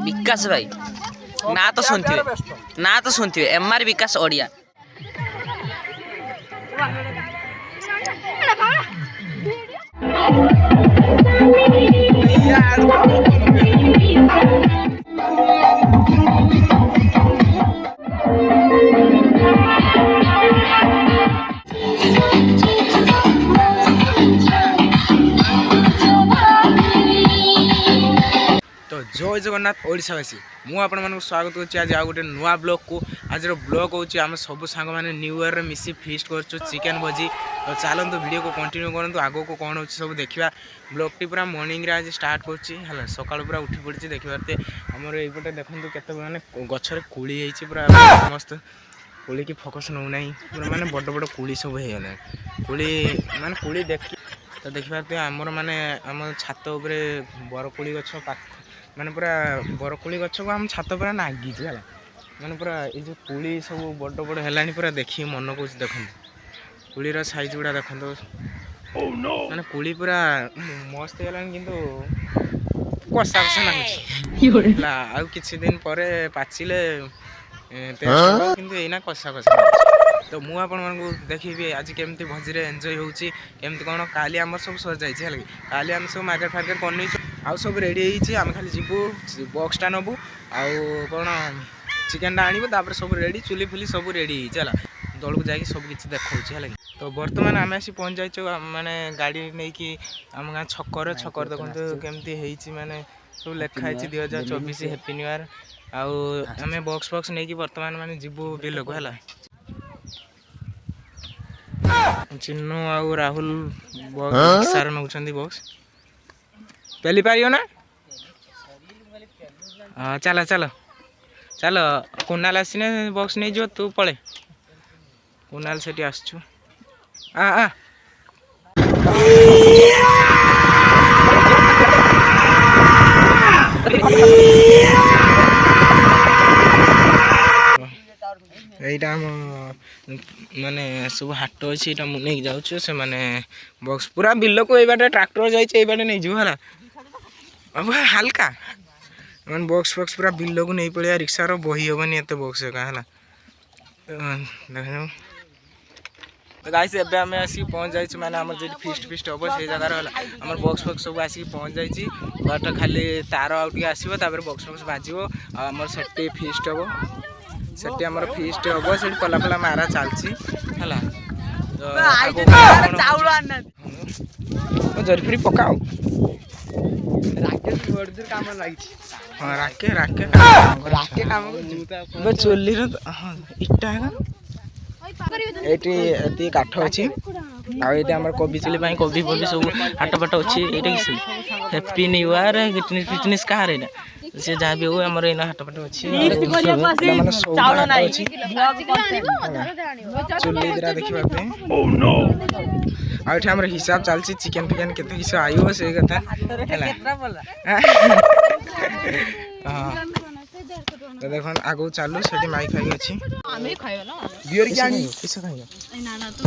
विकास भाई ना तो सुनथिबे एमआर विकास ओडिया। तो जय जगन्नाथ ओडिशावासी मु आपण मानक स्वागत करछि आज आ गोटे नुआ ब्लॉग को। आज ब्लॉग होछि आम सब सांग माने न्यू ईयर रे मिसी फीस्ट करछु चिकन भजी। तो चलନ୍ତୁ वीडियो को कंटिन्यू करନ୍ତୁ आगो को कोन होछि सब देखिबा। ब्लॉग टी पूरा मॉर्निंग रे आज स्टार्ट करछि हला सकाळ पूरा उठी पड़छि देखिबाते हमर एपटे देखନ୍ତୁ केते माने गछरे कुली हेछि पूरा मस्त कुली की फोकस न नै पूरा माने बड बड कुली सब हे गले कुली माने कुली देख तो देखिबाते हमर माने हम छात ऊपर बरकुली गछ माने पूरा बरकुली गछ को हम छात पूरा नागी है माने पूरा ये जो कुली सब बड़ बड़ है पूरा देखिए मन को देखो कुलीर साइज गुड़ा देखो माने कुली पूरा मस्त है किंतु कषा कषा ना आउ किछि दिन परे पाचिले किंतु एना कषा कषा तो मु आपण मानकु देखिबी आज केमती भजी रे एन्जॉय होउची केमती कोन काली हमर सब सर जाई छै काली हम सब मार्केट फार्केट करनी आउ सब रेडी होइची हम खाली जीबू बॉक्स टा नबू आउ कोन चिकन टा आनिबू तापर सब रेडी चुली फुली सब रेडी होइची हला दळ को जाई सब किछि देखौची हला। तो वर्तमान आमे आसी पहुंच जाई छ माने गाड़ी नै कि हम गा छकर देखंतु केमती हेइची माने सब लेखा हेची 2024 हैप्पी न्यू ईयर आउ हमें बॉक्स नै कि वर्तमान माने जीबू बिल को हला। चिन्नू आउ राहुल बॉक्स सार नौचंदी बॉक्स पेली पारियो ना। हाँ चल चल चल कुनाल आसीने बॉक्स नहीं जो तू पळे कुनाल सेठी आसछु आ आ एटा माने सब हाट अच्छी एटा मु नहीं जाउछु से माने बॉक्स पूरा बिल को ए बाटे ट्रैक्टर जाई छै ए बाटे नहीं जु हला अब हल्का मन बॉक्स पूरा बिल को नहीं पड़िया रिक्शा रो बही होबनी एते बॉक्स का हला देखो। तो गाइस एबे हमें आसी पहुंच जाई छ माने हमर जे फीस्ट होबो से जगह रे हमर बॉक्स सब आसी पहुंच जाई छी बट खाली तार आउटी आसीबो तापर बॉक्स बाजिबो हमर सेटे फीस्ट होबो सेटे हमर फीस्ट होबो सेट पला पला मारा चलची हला। तो चाउल आना ओ जरफरी पकाओ राकेश बर्डर काम लागि छी। हां राके काम बे चोली रो हां इटा है एटी एती काठ अछि आ एटी हमर कोबी चिली पई कोबी कोबी सब हाट पट अछि एटा कि हैप्पी न्यू ईयर फिटनेस का रे से जा भी हो हमर एना हाट पट अछि माने चावल नाही चुल्ली दिरा देखिबा पे ओ नो आ एठी हमर हिसाब चलछि चिकन फिकन केते किस आइयो से कथा केतना बोला हां। तो देखन आगो चालू सेठी माई खाई अछि आमे खाइबो ना बियर की आनी किस खाइबो ना ना तू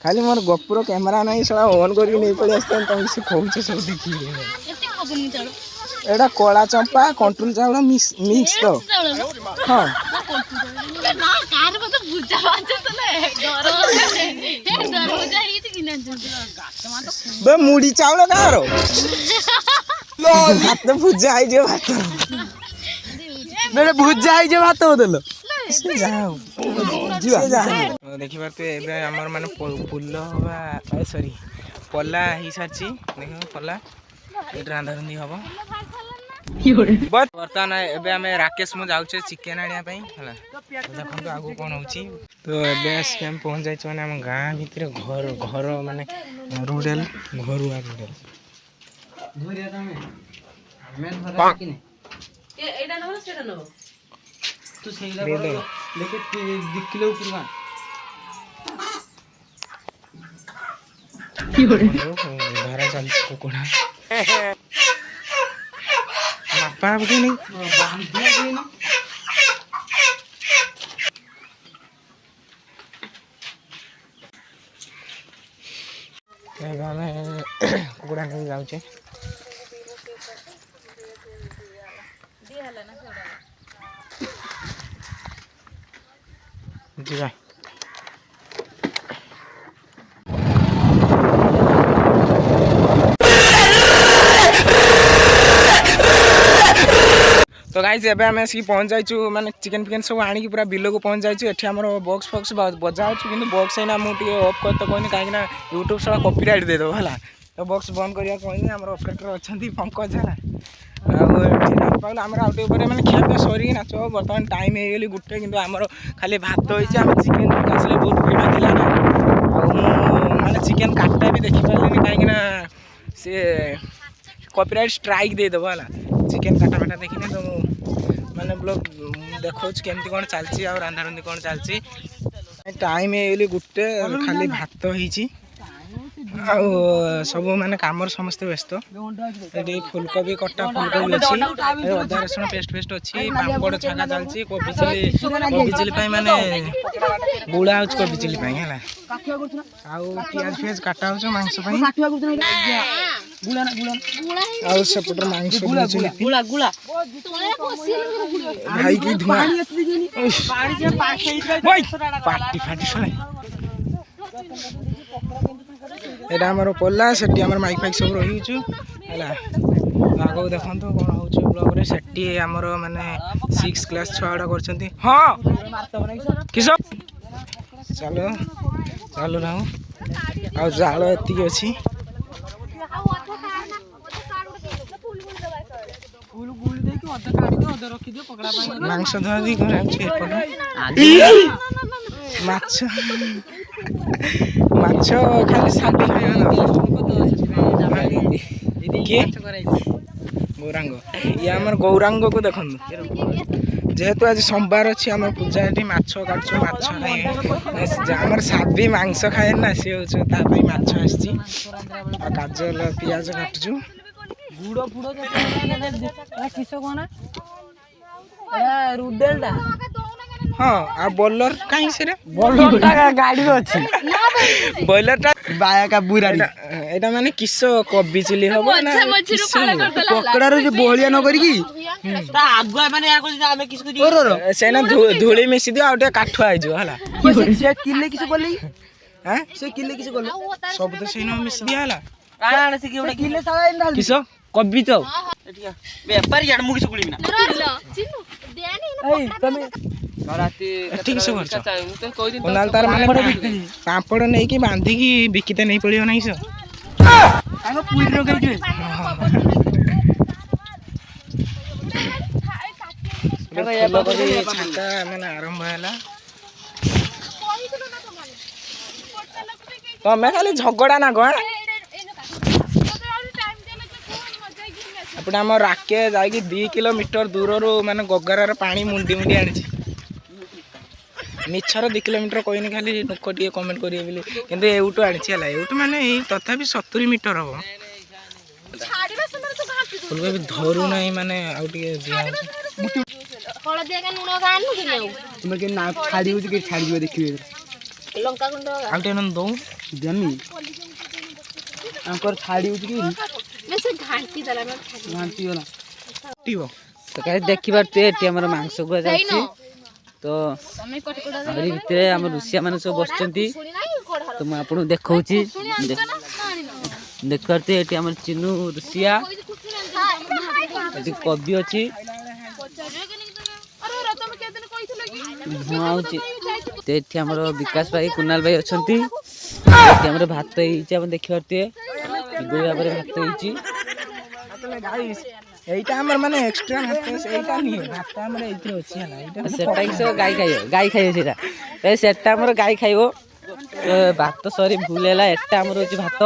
खाली मोर गपुरो कैमरा नाही सला ऑन करके नहीं पड़ी आस्तन त से खोउछ सब देखि एते खबनी चालो एडा कोला चंपा कंट्रोल चावल मिक्स तो हां ना कार को तो बुझा बाजे तले डर हो जाई कि ना बे मुड़ी चावल कारो भात भुजा आई जे भात मेरे भुजा आई जे भात होदलो से जाओ देखि बाते एबे हमर माने फुल्ल होबा सॉरी पल्ला ही साची देखो पल्ला ए रांधा रंदी हबो बर्तमान एबे हमें राकेश मु जाउछे चिकन आनिया पई हला देखंतु आगु कोन होउची। तो एबे हम पहुंच जाई छ माने हम गां भीतर घर माने रूडल घरुआ रूडल घरिया तमे मेन भरा कि ने ए एडा न सेडा न तू सेगला लेके 2 किलो ऊपर की होरे धारा चल कोकोड़ा मापा बगे नहीं बांध दे ना ए गाने कोकोड़ा नहीं जाउ छे ଯିବା। तो गाइज एबे आम आसिक पहुँच जाइछु माने चिकेन फिकेन सब आनिक पूरा बिल को पहुँच जाइछु। एठी हमर बॉक्स फॉक्स बजा होछु किंतु बॉक्स एना मु टिके ऑफ कर तो कहनी काहे ना यूट्यूब साला कॉपीराइट दे दो हला। तो बॉक्स बंद करिया कहनी हमर ऑपरेटर अछंती पंकज हला। आ एठी ना पागल हमर आउटे ऊपर माने खिया पे सरी नाच वर्तमान टाइम हे गेली गुटे किंतु हमर खाली भात होइছে हम चिकेन आसले बहुत भीड़ थिला ना। आ माने चिकेन काटता भी देखि पालेनी काहे ना से कॉपीराइट स्ट्राइक दे दो हला। चिकेन काटा माटा देखिने तो माने ब्लॉग देखो केमती कौन चलची और रांधा रुंधी कौन चलची। टाइम हे गुटे खाली भात होइची आ सब माने कामर समस्त व्यस्त। ये फुलकोबी कट्टा फुलकोबी अच्छी अदा रसुण पेस्ट पेस्ट अच्छी पापड़ छागा चलची कोबी चिली पाई माने बुड़ा होच कोबी चिली पाई हला। आ पियाज फियाज काटा होच मांस पाई आ सेपटर मांस गुला गुला भाई की धुआं पार्टी फाटी सळे एटा हमर पोला सेटी हमर माइक फाइक सब रही छु हला। आगो देखन तो कोन होछु ब्लॉग रे सेटी हमर माने 6 क्लास 6 आडा करछंती। हां किसो चलो चलो राहू आ जाल एति अछि मांस धोआ दी घर माछ माछ खाली साथी गौरांग ये आमर गौरांग को देखन जेहेतु आज सोमवार अच्छी आम पूजा ये माछ काटु माछ खाए आमर साबी मांस खाए ना सी हूँ माछ आसी काजल पियाज काटुचु गुड़ फुड़ किस कौन रुडेलटा हाँ आ बॉलर कहीं से बॉलर गाड़ी अच्छी बॉलर टा बाया का बुरा एटा माने किस कोबी चिली हबो ना पकड़ा रो जे बोलिया न करी की ता आगुआ माने या को आमे किस करी सेना धूली मिसी दियो आउटे काठुआ आइ जो हला से किले किस बोली हैं से किले किस बोली सब तो सेना मिसी दिया हला काण से कि किले साला इन डाल किस कोबी तो एटिया व्यापारी यार मुगी सुकुली ना चिन्नु देनी ए तमे ठीक से कोनाल तार माने पापड़ नहीं कि बांधी की बिकिते नहीं पड़ियो नहीं सो आगो पूरी रो गई छाता माने आरंभ हैला तो मैं खाली झगड़ा ना गो अपना हम राके जाई 2 किलोमीटर दूर रो माने गगरार पानी मुंडी मुंडी आनी मिछर 2 किलोमीटर कहनी खाली लोक टे कमेंट करिए बोली किंतु एउटो आनी है एउटो माने तथापि 70 मीटर हम फुलकोबी धरू नहीं माने आउ टे हळदिया का नुण गानु कि तुम के ना छाड़ी हो कि छाड़ी हो देखिए लंका गुंड आउ टे नन दो जमी अंकर छाड़ी हो कि मैं से घांटी दला में घांटी होला टीबो तो कहे देखि बारते एटी हमर मांस गुआ जाछि तो हरी भितरे हम रुसिया माने सब बसचंती तो मैं आपन देखौची देख करते एटी हमर चिन्नू रुसिया एटी कबी अछि धुआउची ते एटी हमर विकास भाई कुणाल भाई अछंती एटी हमर भात हिचे हम देखि बारते गोया पर भात हिची गाइस एटा हमर माने एक्स्ट्रा भात एटा नहीं भात हमर एथि अछि हला एटा सेटा किसो गाय खाइयो सेटा ए सेटा हमर गाय खाइबो भात सरी भूलेला एटा हमर अछि भात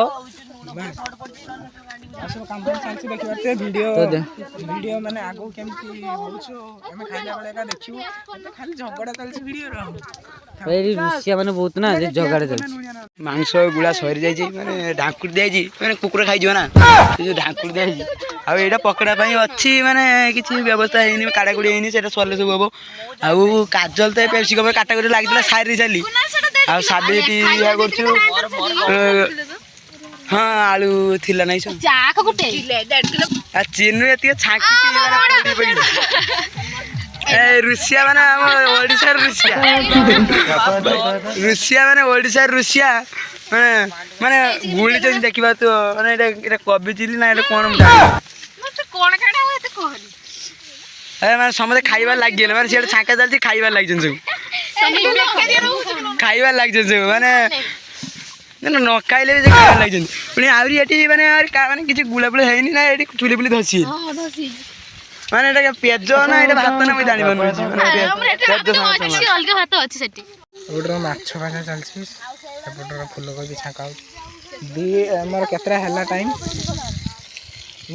आसो काम चलछि देखिबाते वीडियो माने आगो केमती होछु हम खाइला बेले का देखिबो तो खाली झगड़ा चलछि वीडियो रो भाई रुसिया माने बहुत ना जे झगड़ा चलछि मांस गुला सरी जाई छी माने ढाकुर देई छी माने कुकुर खाइ जो ना जे ढाकुर देई छी आ एटा पकड़ा पई अछि माने किछि व्यवस्था हेनी काडा कुडी हेनी सेटा सरले सब हबो आ काजल ते पेप्सी कप काटागोरी लागितला सारी साली आ साबीटी या करछु ହଁ ଆଳୁ ଥିଲା ନାଇଁ ସବୁ ଚାକ ଗୋଟେ ଆଉ ଚିନୁ ଏତିକି ଛାଙ୍କିଛି ଏ ରୁଷିଆ ମାନେ ଆମ ଓଡ଼ିଶାର ରୁଷିଆ ରୁଷିଆ ମାନେ ଓଡ଼ିଶାର ରୁଷିଆ ମାନେ ମାନେ ବୁଲିଛନ୍ତି ଦେଖିବା ତୁ ମାନେ ଏଇଟା କବି ଚିଲି ନା ଏଇଟା କ'ଣ ମାନେ ସମସ୍ତେ ଖାଇବାର ଲାଗିଗଲେ ମାନେ ସିଆଡ଼େ ଛାଙ୍କା ଚାଲିଛି ଖାଇବାର ଲାଗିଛନ୍ତି ସବୁ ଖାଇବାର ଲାଗିଛନ୍ତି ସବୁ ମାନେ ନ ଖାଇଲେ ବି ସେ ଖାଇବାର ଲାଗିଛନ୍ତି ପୁଣି ଆହୁରି ଏଠି ମାନେ ମାନେ କିଛି ଗୁଳାଗୁଳି ହେଇନି ନା ଏଠି ଚୁଲି ଫୁଲି ଧସି ମାନେ ଏଇଟା ପିଆଜ ନା ଏଇଟା ଭାତ ନା ମୁଁ ଜାଣିପାରୁନି ଅଲଗା ଭାତ ଅଛି ସେଠି ଏପଟର ମାଛ ଭାଜା ଚାଲିଛି ଏପଟର ଫୁଲକୋବି ଛାଙ୍କା ହେଉଛି ଆମର କେତେଟା ହେଲା ଟାଇମ୍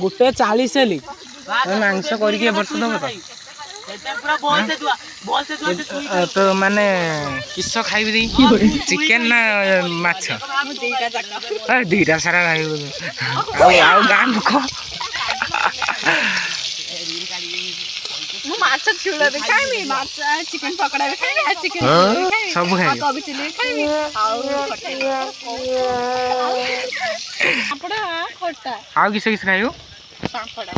1:40 ହେଲି ମାଂସ କରିକି ଏ ବର୍ଷ ଦେବ ତ ମାନେ କିସ ଖାଇବି ଦେଇ ଚିକେନ ନା ମାଛ ଦିଟା ସାରା ଖାଇବୁ ଆଉ ଗାଁ ଲୋକ ମୁଁ ମାଛ ଝୋଳ ବି ଖାଇବି ମାଛ ଚିକେନ ପକୋଡା ବି ଖାଇବି ଆଉ ଚିକେନ ଖାଇବି ସବୁ ଖାଇବି କୋବି ଚିଲି ଖାଇବି ଆଉ ପାମ୍ପଡ଼ ଖଟା ଆଉ କିସ କିସ ଖାଇବୁ ପାମ୍ପଡ଼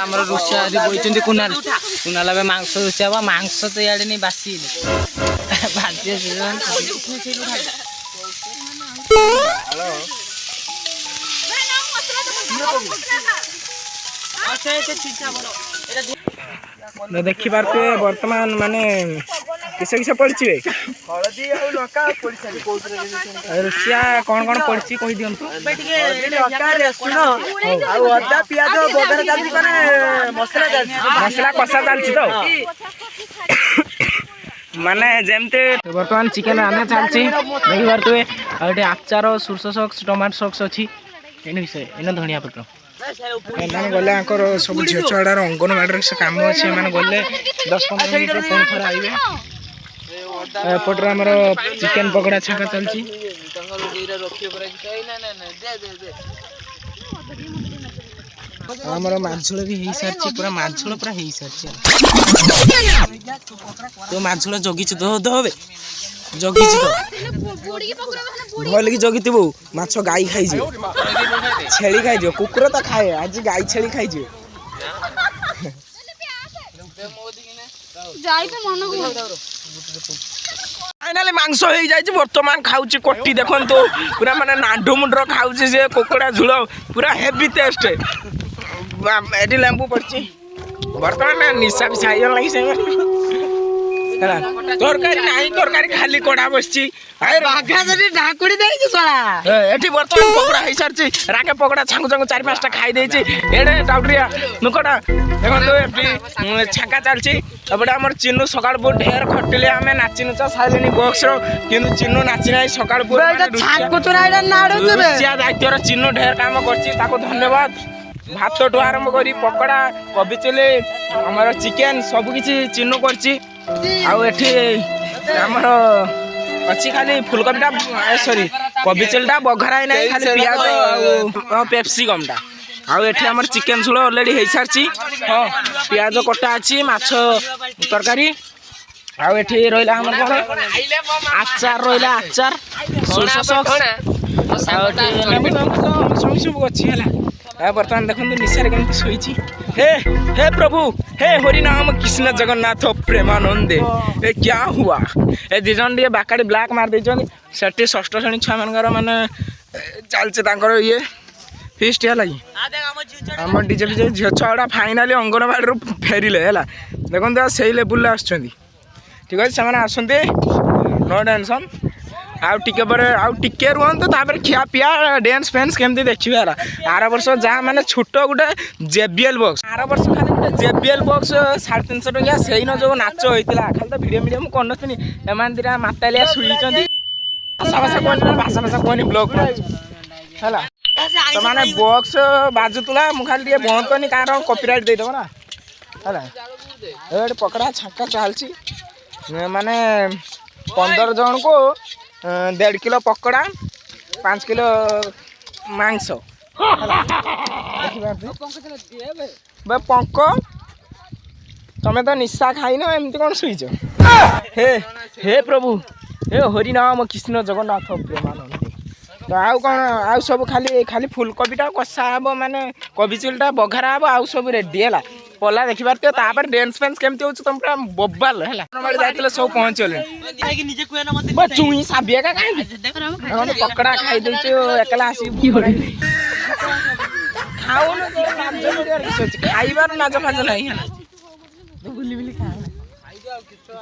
ଆମର ରୁଷିଆ ଆଜି ବଇଛନ୍ତି କୁନାଲ ଏବେ ମାଂସ ରୁଷିଆ ହବ ମାଂସ ତ ଇଆଡ଼େ ନେଇ ବାସି ଦେଖିପାରୁଥିବେ ବର୍ତ୍ତମାନ ମାନେ କିସ କିସ ପଡ଼ିଛି ହଳଦୀ ଆଉ ଲଙ୍କା ରୁଷିଆ କ'ଣ କ'ଣ ପଡ଼ିଛି କହିଦିଅନ୍ତୁ ଲଙ୍କା ରସୁଣ ଆଉ ଅଦା ପିଆଜ ବଘାର ଚାଲିଛି ମାନେ ମସଲା ଚାଲିଛି ମସଲା କଷା ଚାଲିଛି ତ ମାନେ ଯେମିତି ବର୍ତ୍ତମାନ ଚିକେନ ରାନ୍ଧା ଚାଲିଛି ଦେଖିପାରୁଥିବେ ଆଉ ଏଠି ଆଚାର ସୋରିଷ ସକ୍ସ ଟମାଟୋ ସକ୍ସ ଅଛି ଏଇନେ ଧନିଆ ପତ୍ର ଏମାନେ ଗଲେ ଆଙ୍କର ସବୁ ଝିଅ ଛୁଆଡ଼ାର ଅଙ୍ଗନବାଡ଼ିରେ ସେ କାମ ଅଛି ଏମାନେ ଗଲେ 10-15 ମିନିଟ୍ରେ ପୁଣି ଥରେ ଆଇବେ ଏପଟରେ ଆମର ଚିକେନ ପକୋଡ଼ା ଛାଙ୍କା ଚାଲିଛି ଆମର ମାଝୋଳ ବି ହେଇସାରିଛି ପୁରା ମାଝୋଳ ପୁରା ହେଇସାରିଛି ତୁ ମାଝୋଳ ଜଗିଛୁ ତ ଏବେ ଜଗିଛୁ ତ ଭଲକି ଜଗିଥିବୁ ମାଛ ଗାଈ ଖାଇଯିବ ଛେଳି ଖାଇଯିବ କୁକୁର ତ ଖାଏ ଆଜି ଗାଈ ଛେଳି ଖାଇଯିବ ফাইনালি মাংস হয়ে যাইছে বর্তমান খাউছি কোটি দেখন্তু পুরা মানে নাডু মুন্ডর খাউছি সে কুকুড়া ঝুল পুরা হেভি টেস্ট এটি লেম্বু পড়ছি বর্তমান নিশা পিসা হয়ে লাগি সে তরকারি নাই তরকারি খালি কড়া বসছি ঢাকুড়ি দেইছি সলা এটি বর্তমান পকোড়া হয়ে সারছি রাকে পকোড়া ছাঙ্গু ছাঙ্গু 4-5টা খাই দেইছি এড়ে টাউটরিয়া নুকটা দেখন্তু এটি ছাকা চালছি এপটে আমার চিনু সকাল বহু ঢের খটিলে আমি নাচি নুচা সাইলেনি বক্স কিন্তু চিনু নাচি নাই সকাল বহু রুষিয়া দায়িত্বর চিনু ঢের কাম করছি তাকে ধন্যবাদ ভাতটু আরম্ভ করি পকোড়া কোবি চিলি আমার চিকেন সবকিছি চিনু করছি ଆଉ ଏଠି ଆମର ଅଛି ଖାଲି ଫୁଲକୋବିଟା ସରି କୋବି ଚିଲିଟା ବଘରା ନାହିଁ ଖାଲି ପିଆଜ ଆଉ ପେପ୍ସିକମ୍ଟା ଆଉ ଏଠି ଆମର ଚିକେନ ଝୋଳ ଅଲରେଡ଼ି ହେଇସାରିଛି ହଁ ପିଆଜ କଟା ଅଛି ମାଛ ତରକାରୀ ଆଉ ଏଠି ରହିଲା ଆମର କ'ଣ ଆଚାର ରହିଲା ଆଚାର ସୋରିଷ ସକ୍ସ ଆଉ ଏଠି ସବୁ ଅଛି ହେଲା ବର୍ତ୍ତମାନ ଦେଖନ୍ତୁ ନିଶାରେ କେମିତି ଶୋଇଛି हे हे प्रभु हे हरि नाम कृष्ण जगन्नाथ प्रेमानंदे ए क्या हुआ ए दिजन टे बाकाड़ी ब्लैक मार देछन सेठी षष्ठ श्रेणी छुआ मानकर माने चलছে तांकर ये फिस्ट है लगी हम डीजे डीजे झियो छुआ फाइनाली अंगनवाड़ी रो फेरिले हैला देखन तो सही लेवल आछंती ठीक है से आसंती नो टेंशन आउ टिके पर आउ टिके रुहतु तापर खिया पिया डांस फैंस केमती देखिए आर वर्ष जहाँ मैंने छोट गोटे JBL बॉक्स आर वर्ष खाली गोटे JBL बॉक्स 350 टंकिया से जो नाच होता खाली तो भिडियो मीडियो मुझे करनी एम दिटा मातालिया शुई भाषा भाषा कहनी भाषा भाषा कहनी ब्लॉग है तो मैंने बॉक्स बाजुला मुझे खाली बंद करनी कार कॉपीराइट देदेव ना है पकड़ा छाका चलती माने 15 जन को 1.5 किलो पकड़ा 5 किलो मांस पंक तमें तो निशा खाइन एमती कौन शुच हे हे प्रभु हे हरिनाम कृष्ण जगन्नाथ प्रेमानंद तो आउ कौन आउ सब खाली खाली फुलकोबीटा कषा हे माने कोबी चिल्टा बघारा हे आउ सब रेडी है पला देखि पारते तापर डांस फैंस केमती होछ तुम पूरा बोबाल है मारे जाइतले सब पहुंच गले बा चुई साबिया का काई हम पकड़ा खाई देछु एकला आसी खाओ न तो नाच कर सोच खाइबार नाच फाज नहीं है बुली बुली खा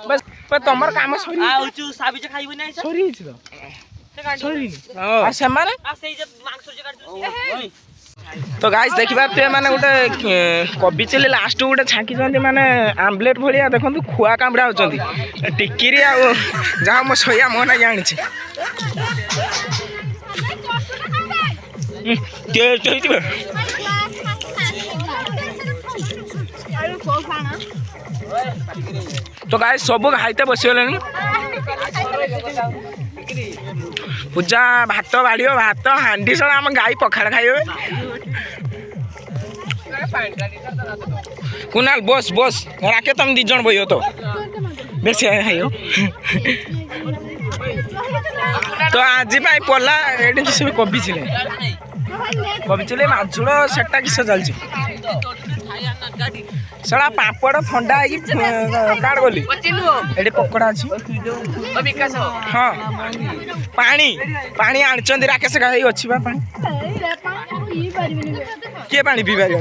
बस पर तमर काम सरी आउचु साबी जे खाइबो नै सरी छ सरी आ समान आ सेई जे मांस जे काट तो गाइस देखिबा ते माने गोटे कोबी चिली लास्ट गोटे छांकी जंती माने आमलेट भलिया देखंतु खुआ कामड़ा होचंती टिकिरी आ जा म सोया मोना जानि छी टेस्ट होइतिबा तो गाइस सब खाइते बसी गलेनी पूजा भात बाड़ियो भात हांडी सला हम गाई पखाड़ खाइबे कुनाल बस बस राके तुम 2 जण बइयो तो बेसी खाइयो तो आज पाई पला एडी किसे कोबी चिले माछुड़ सेटा किसे चलछि सड़ा पापड़ ठंडा है काट गली एडी पकोड़ा अछि हां पानी पानी आणचंदी राकेश गाई अछि बा पानी के पानी पी पारियो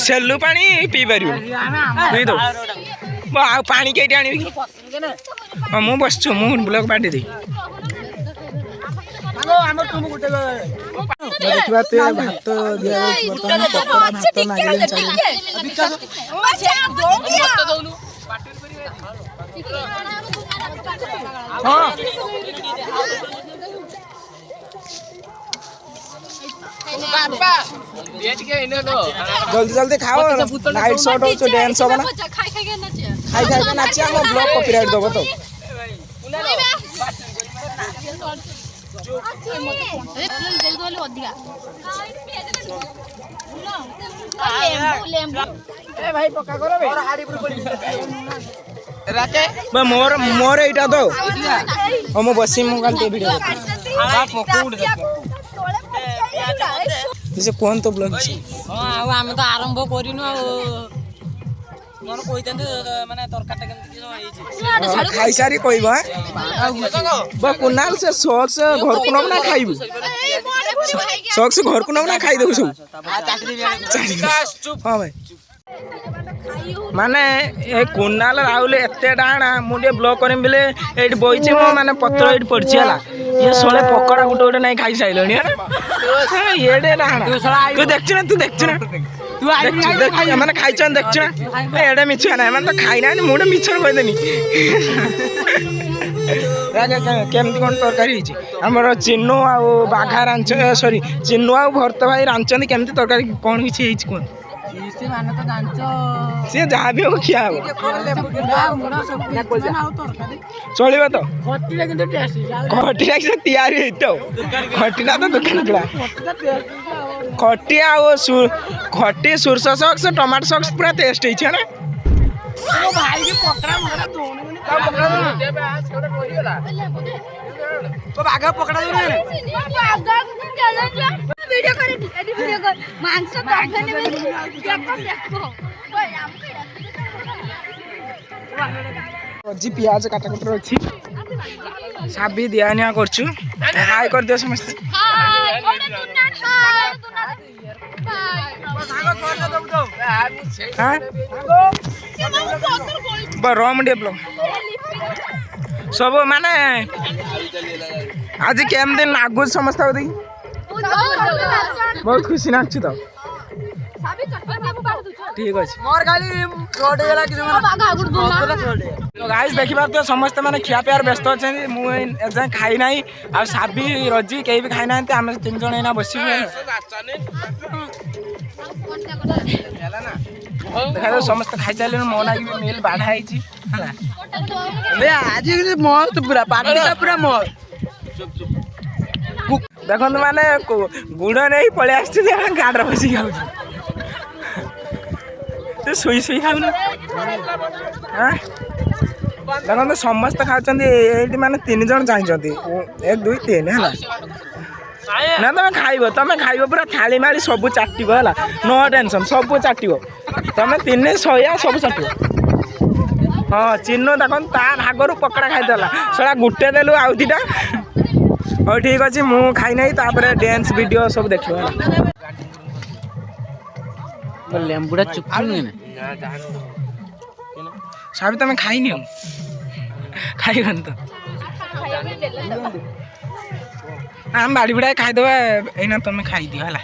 सेलु पानी पी पारियो पी दो आ पानी केटी आनी हां मु बसछु मु ब्लॉक बाटी दे देखिबा ते भात दिया बर्तमान पकोड़ा भात मागिले चली जल्दी जल्दी खाओ नाइट शॉट हो डांस हो ना खाई के नाचे हम ब्लॉग कॉपीराइट दबो तो ए भाई पक्का करो बे राके बे मोर एटा दो हम बसी मु काल ते वीडियो आप पकोड़ जैसे कोन तो ब्लॉग छी हां आ हम तो आरंभ करिनु आ मन कहितन माने तरकाटा केमती होई खाई सारी कहबा बा कुनाल से सॉक्स घर को ना खाइबू सॉक्स घर को ना खाई देबू सब हां भाई माने ए कुनाल राहुल एते डाणा मुंडे ब्लॉक करम बेले एट बइचे मो माने पत्र एट पड़छि हला ये सोले पकोड़ा गुटे गुटे नहीं खाई साइलनी है येडे डाणा तू देखछ ना तू आई माने खाइछन देखछ ना एडे मिछ ना माने तो खाइ ना मुंडे मिछन कहि देनी राजा केमती कोन तरकारी हिची हमर चिन्नु आ बाघा रांच सॉरी चिन्नु आ भरत भाई रांचंदी केमती तरकारी कोन हिची हिची कोन माने तो जांचो से जहाँ भी हो क्या हो चलिए तो खटी से तैयार तो खटी ना तो दुकान खड़ा खटी आओ खटी सुरसा सॉक्स टमाटो सॉक्स पूरा टेस्ट है ना भाई भी पकड़ा मगरा तो आगे पकड़ा दो वीडियो कर वीडियो कर मांस तो खाने में देखो जी प्याज काटा काटा रखी साबी दिया निया करछु हाय कर दियो समस्त हां बरम डेवलप सब माने आज केम दिन लागु समस्त हो दी बहुत खुशी नाच तो ठीक अछि मोर गाली रोड गेला कि तो गाइस देखिबा तो समस्त माने खिया प्यार व्यस्त अछि मु एजा खाई नाही आ साबी रजी केही भी खाई नांते हम 3 जण एना बसी देखा तो समस्त खाई चाले मो ना मेल बाढ़ा आइछि हला बे आज मस्त पूरा पार्टी का पूरा मस्त देखो माने गुड़ नहीं पड़े आसছে गाड़ बसी खाऊ तो सुई सुई खाऊ ना ଦେଖନ୍ତୁ ସମସ୍ତେ ଖାଉଛନ୍ତି ଏଇଠି ମାନେ 3 ଜଣ ଚାହିଁଛନ୍ତି 1 2 3 ହେଲା ନା ତମେ ଖାଇବ ପୁରା ଥାଳି ମାଳି ସବୁ ଚାଟିବ ହେଲା ନୋ ଟେନସନ୍ ସବୁ ଚାଟିବ ତମେ 3 ଶୟା ସବୁ ଚାଟିବ ହଁ ଚିହ୍ନ ଦେଖନ୍ତୁ ତା ଭାଗରୁ ପକଡ଼ା ଖାଇଦେଲା ସେଟା ଗୋଟେ ଦେଲୁ ଆଉ 2ଟା ହଉ ଠିକ୍ ଅଛି ମୁଁ ଖାଇନାହିଁ ତାପରେ ଡ୍ୟାନ୍ସ ଭିଡ଼ିଓ ସବୁ ଦେଖିବ ହେଲା ଲେମ୍ବୁଟା ଚୁପୁନି ନା ସାବି ତମେ ଖାଇନି ଆଉ ଖାଇବନି ତ ଆମେ ବାଡ଼ି ବୁଡ଼ାଏ ଖାଇଦେବା ଏଇନା ତମେ ଖାଇଦିଅ ହେଲା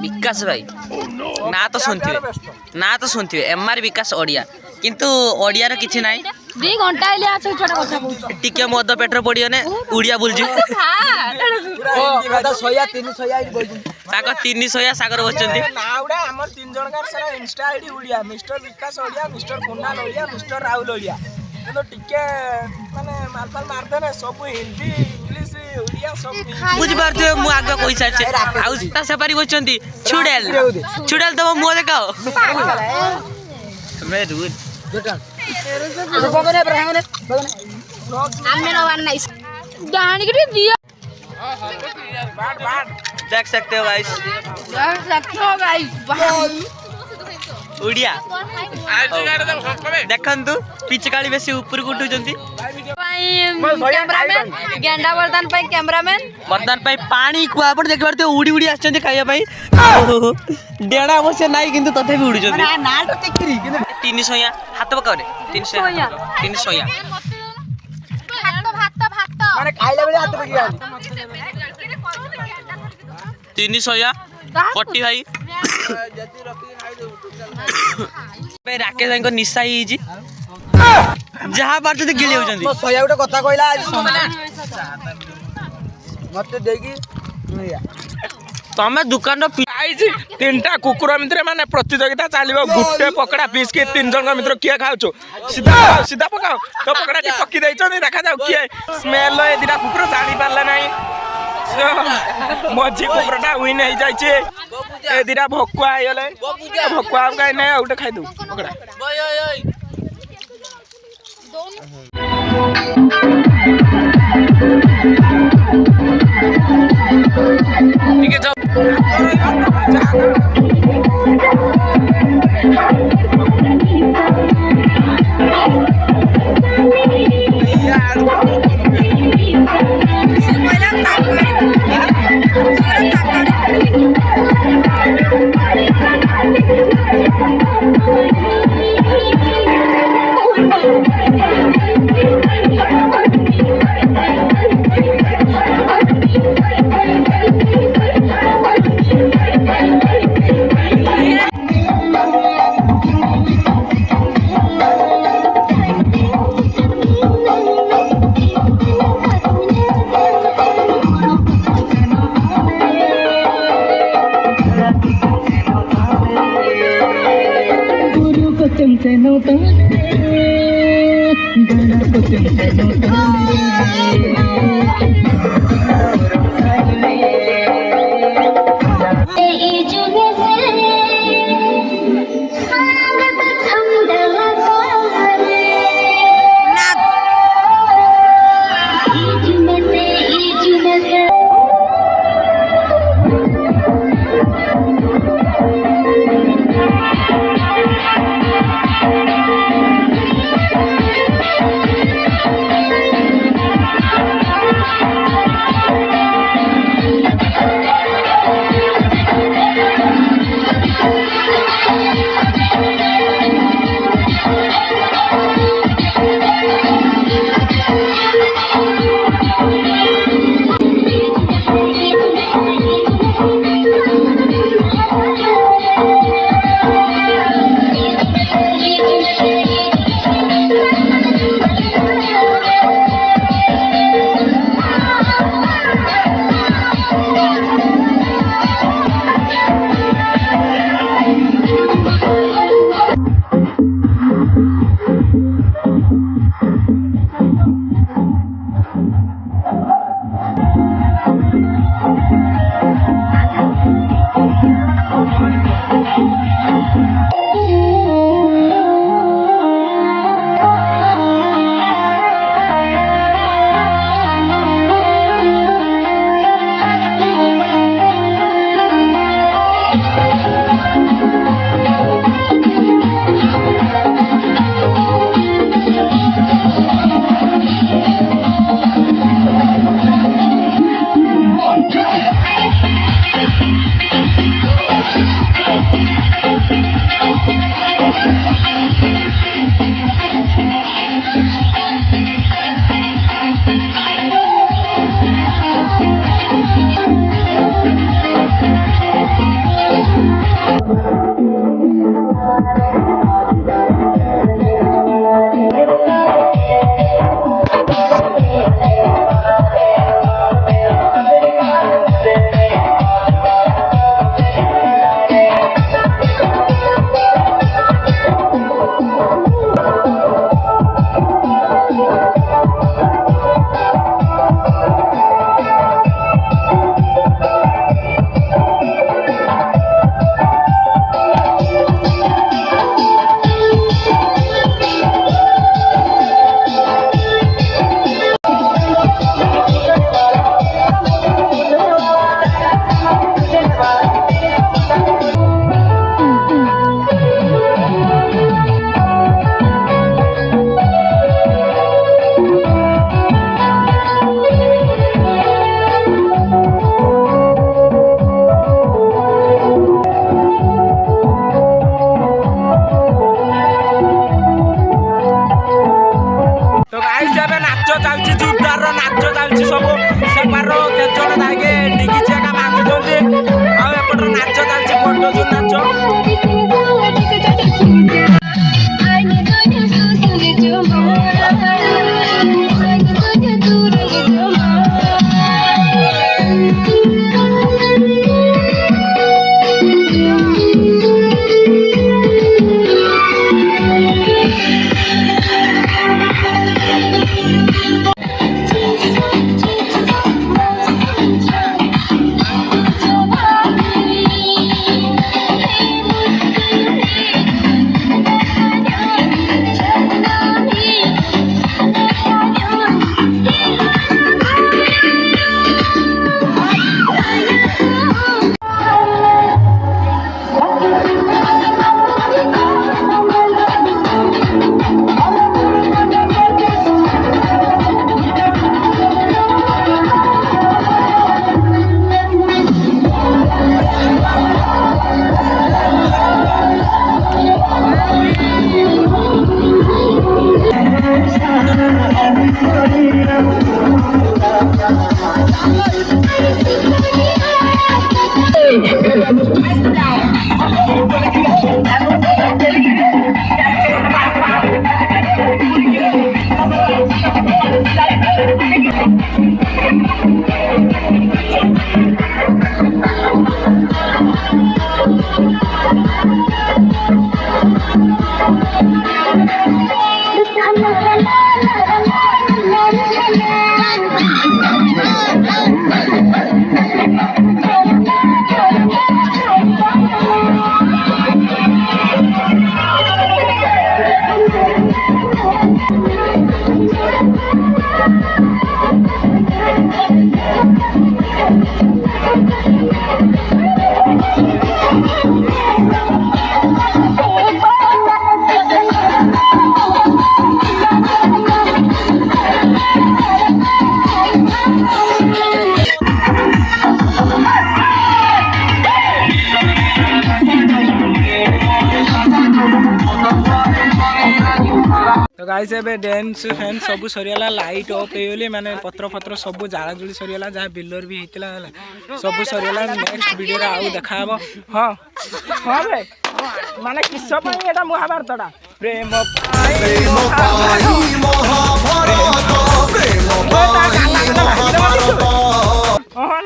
विकास भाई ना तो सुनथिबे एमआर विकास ओडिया किंतु ओडिया रे किछि नाही 2 घंटा हेले आ छोटा କଥା କହୁଛ टिके मद पेट्रो पडियोने उड़िया बुलजु दादा 100 300 आइड बोल ताको 300 सागर बसचंती नाउडा हमर 3 जण का सारा इंस्टा आईडी उड़िया मिस्टर विकास ओडिया मिस्टर कुणाल ओडिया मिस्टर राहुल ओडिया तो टिके माने मालपाल मारदेने सब हिंदी इंग्लिश ओडिया सब बुझ पारथि मु आगे कोइ साचे आउ ता सपारी बसचंती छुडेल तो मो देखाओ मैं रूद बगने बगने आमे न वन नाइस गाणी के दिया देख सकते हो गाइस उड़िया देखंतु पिचकाली बेसी ऊपर को उठुचंती कैमरामैन गेंडा वरदान पे कैमरामैन वरदान पे पानी को आपण देख पारते उड़ी उड़ी आछंती खाइया भाई डेडा अवश्य नाही किंतु तथे भी उडुचंती ना तो टेकरी 300 हाथ पकाओ रे 300 भात माने खाइला बेले हाथ पकिया 300 पट्टी भाई राकेश भाई को निशा ही जी जहाँ बार तो गिली होचंदी तो 100 गोटे कथा कहला आज मते देगी तमे दुकान आइजी 3टा कुकुर मित्र माने प्रतियोगिता चलिबो गुट्टे पकड़ा पीस के 3 जण मित्र किए खाउछो सीधा पकाओ तो पकड़ा के पक्की दैछनी देखा जाऊ किए स्मेल ए दिना कुकुर जानी पारला नाही मझी कुकुरटा विन हो जाइए ए दिना भकुआ आइगले भकुआ कहीं नहीं गोटे खाइदू पकड़ा ସେପାର କେତେଜଣ ଯାଇକି ଡିଗିଛି ଏକା ବାନ୍ଧୁଛନ୍ତି ଆଉ ଏପଟର ନାଚ ଚାଲିଛି ବଡ଼ ଯୋଉ ନାଚ तो गाइस एबे डांस फैन सब सरीला लाइट ऑफ होली माने पत्र फत्र सब जाला जुली सरीला जहा बिल्डर भी हितला हला सब सरीला नेक्स्ट वीडियो रे आउ देखाबो हां हां बे माने किस्सा पई एटा महाभारतडा प्रेम पाई महाभारत प्रेम पाई हां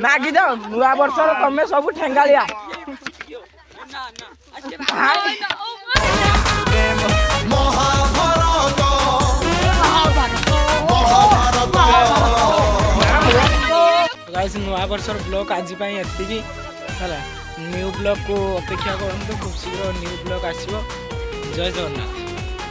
नागी जाओ नुआ वर्ष तमे सब ठेंगालिया गाइस नुआ वर्षर ब्लॉग आज एति न्यू ब्लॉग को अपेक्षा करते खूब शीघ्र न्यू ब्लॉग आसो जय जगन्नाथ।